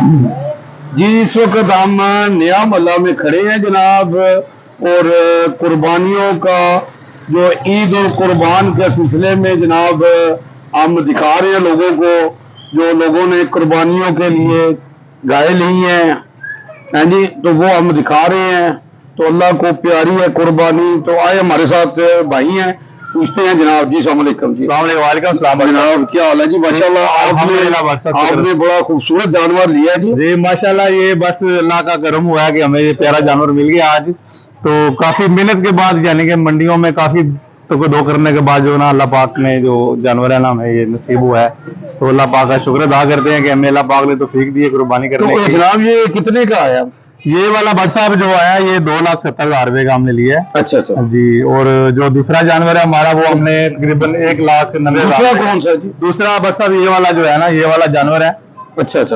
जी इस वक्त हम नया मोहल्ला में खड़े हैं जनाब, और कुर्बानियों का जो ईद और कुर्बान के सिलसिले में जनाब हम दिखा रहे हैं लोगों को, जो लोगों ने कुर्बानियों के लिए गाय ली हैं। हाँ जी, तो वो हम दिखा रहे हैं। तो अल्लाह को प्यारी है कुर्बानी। तो आए हमारे साथ भाई हैं, पूछते हैं जनाब। जी अस्सलाम वालेकुम। जी वालेकुम सलाम जनाब, क्या हाल है जी? माशाल्लाह आपने बड़ा खूबसूरत जानवर लिया जी। जी माशाल्लाह, ये बस अल्लाह का करम हुआ है कि हमें ये प्यारा जानवर मिल गया आज। तो काफी मेहनत के बाद, यानी कि मंडियों में काफी तो दो करने के बाद जो ना अल्लाह पाक ने जो जानवर है ना हमें ये नसीब हुआ है, तो अल्लाह पाक का शुक्र अदा करते हैं कि हमें अल्लाह पाक ने तौफीक दी है कुर्बानी करने तो की। जनाब ये कितने का आया? ये वाला बट साहब जो आया ये 2,70,000 रुपए का हमने लिया है। अच्छा अच्छा जी, और जो दूसरा जानवर है हमारा वो हमने तकरीबन 1,90,000। दूसरा कौन सा जी? दूसरा बट साहब ये वाला जो है ना, ये वाला जानवर है। अच्छा अच्छा।